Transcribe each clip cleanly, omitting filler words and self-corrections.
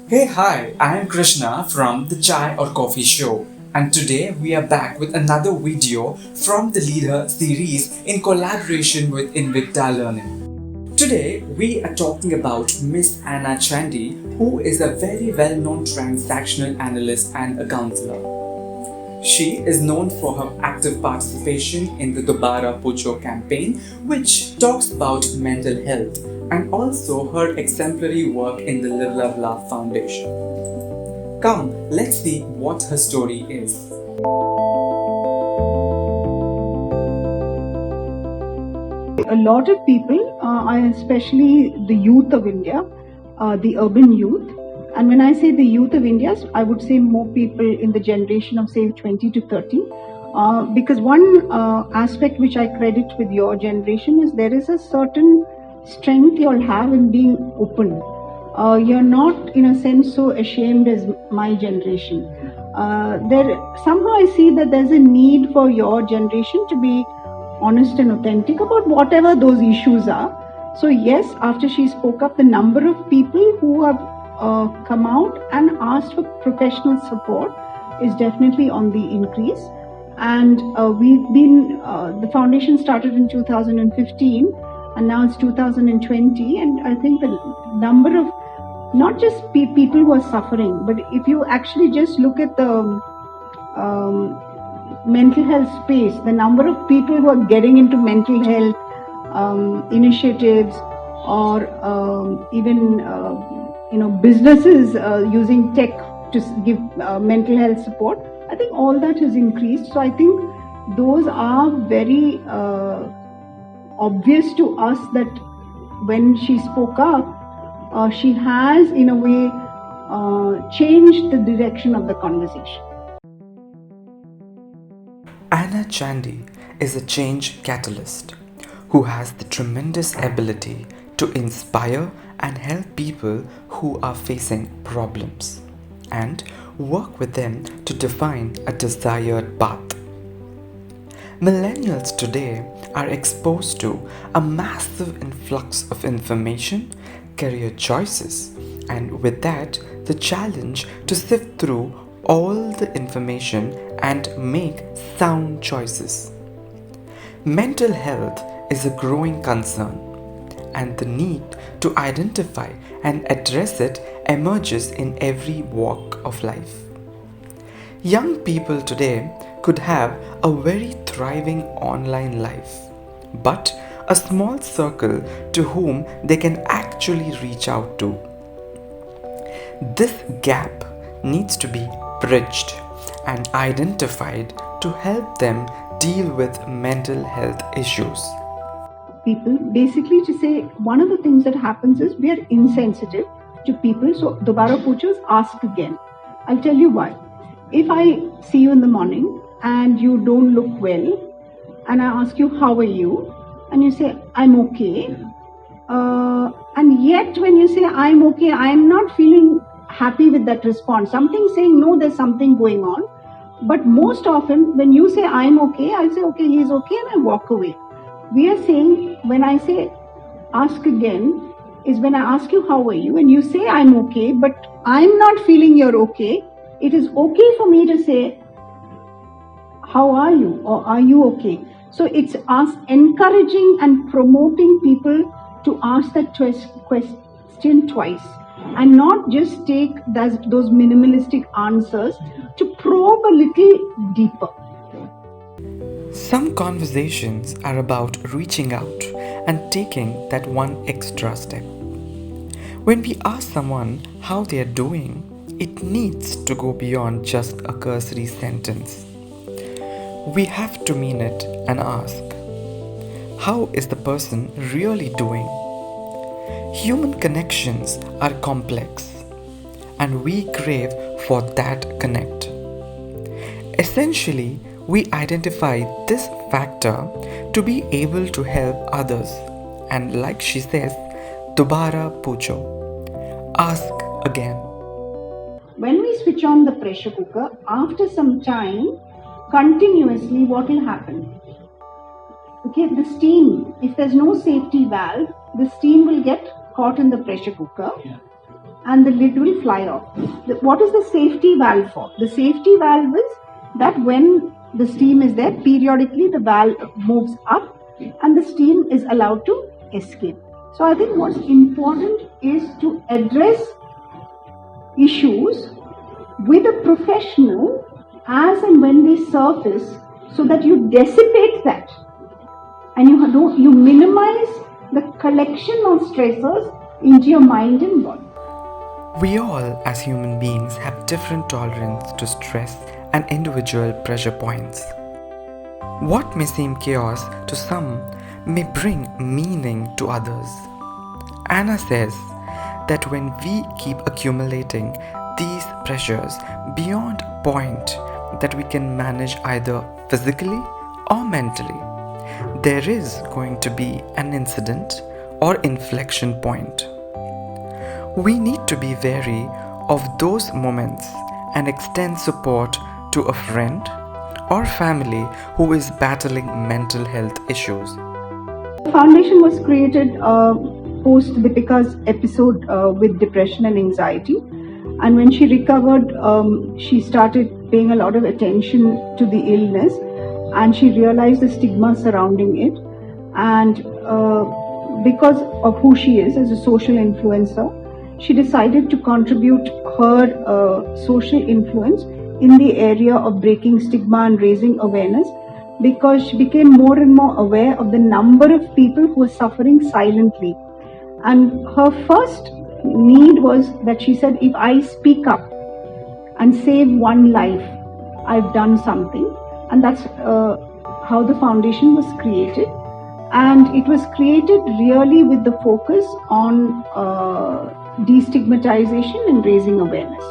Hey, hi, I am Krishna from the Chai or Coffee Show, and today we are back with another video from the LeadHer series in collaboration with Invicta Learning. Today we are talking about Miss Anna Chandy, who is a very well known transactional analyst and a counselor. She is known for her active participation in the Dobara Pucho campaign, which talks about mental health, and also her exemplary work in the Live Love Laugh Foundation. Come, let's see what her story is. A lot of people, especially the youth of India, the urban youth, and when I say the youth of India, I would say more people in the generation of say 20 to 30. Because one aspect which I credit with your generation is there is a certain strength you'll have in being open. You're not, in a sense, so ashamed as my generation. There somehow I see that there's a need for your generation to be honest and authentic about whatever those issues are. So yes, after she spoke up, the number of people who have come out and asked for professional support is definitely on the increase. And we've been, the foundation started in 2015 and now it's 2020. And I think the number of not just people who are suffering, but if you actually just look at the mental health space, the number of people who are getting into mental health initiatives or even businesses using tech to give mental health support, I think all that has increased. So I think those are very obvious to us that when she spoke up, she has in a way changed the direction of the conversation. Anna Chandy is a change catalyst who has the tremendous ability to inspire and help people who are facing problems and work with them to define a desired path. Millennials today are exposed to a massive influx of information, career choices, and with that, the challenge to sift through all the information and make sound choices. Mental health is a growing concern, and the need to identify and address it emerges in every walk of life. Young people today could have a very thriving online life, but a small circle to whom they can actually reach out to. This gap needs to be bridged and identified to help them deal with mental health issues. People basically to say one of the things that happens is we are insensitive to people. So Dobara Puchos, ask again. I'll tell you why. If I see you in the morning and you don't look well and I ask you how are you and you say I'm okay, and yet when you say I'm okay, I'm not feeling happy with that response. Something's saying no, there's something going on. But most often when you say I'm okay, I'll say okay, he's okay, and I walk away. We are saying, when I say ask again, is when I ask you how are you and you say I'm okay, but I'm not feeling you're okay. It is okay for me to say how are you or are you okay. So it's us encouraging and promoting people to ask that question twice and not just take those minimalistic answers, to probe a little deeper. Some conversations are about reaching out and taking that one extra step. When we ask someone how they are doing, it needs to go beyond just a cursory sentence. We have to mean it and ask, how is the person really doing? Human connections are complex, and we crave for that connect. Essentially, we identify this factor to be able to help others, and like she says, Dobara Pucho, ask again. When we switch on the pressure cooker, after some time, continuously, what will happen? Okay, the steam, if there's no safety valve, the steam will get caught in the pressure cooker. and the lid will fly off. What is the safety valve for? The safety valve is that when the steam is there, periodically the valve moves up and the steam is allowed to escape. So I think what's important is to address issues with a professional as and when they surface, so that you dissipate that and you minimize the collection of stressors into your mind and body. We all, as human beings, have different tolerance to stress and individual pressure points. What may seem chaos to some may bring meaning to others. Anna says that when we keep accumulating these pressures beyond a point that we can manage either physically or mentally, there is going to be an incident or inflection point. We need to be wary of those moments and extend support to a friend or family who is battling mental health issues. The foundation was created post Deepika's episode with depression and anxiety. And when she recovered, she started paying a lot of attention to the illness, and she realized the stigma surrounding it. And because of who she is as a social influencer, she decided to contribute her social influence in the area of breaking stigma and raising awareness, because she became more and more aware of the number of people who were suffering silently. And her first need was that she said, if I speak up and save one life, I've done something. And that's how the foundation was created. And it was created really with the focus on destigmatization and raising awareness.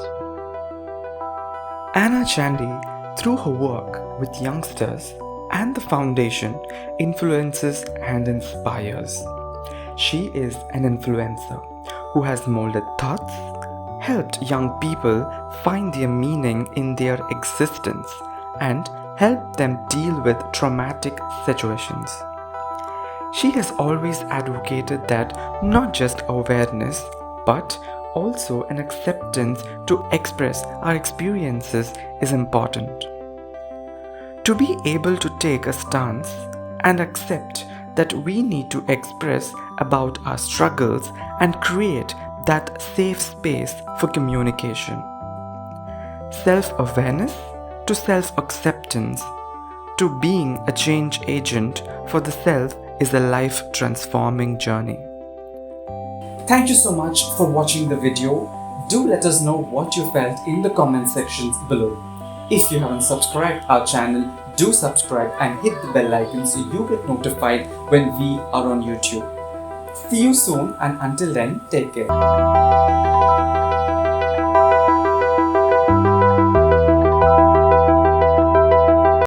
Anna Chandy, through her work with youngsters and the foundation, influences and inspires. She is an influencer who has molded thoughts, helped young people find their meaning in their existence, and helped them deal with traumatic situations. She has always advocated that not just awareness, but also an acceptance to express our experiences is important. To be able to take a stance and accept that we need to express about our struggles and create that safe space for communication. Self-awareness to self-acceptance to being a change agent for the self is a life-transforming journey. Thank you so much for watching the video. Do let us know what you felt in the comment sections below. If you haven't subscribed our channel, do subscribe and hit the bell icon so you get notified when we are on YouTube. See you soon, and until then, take care.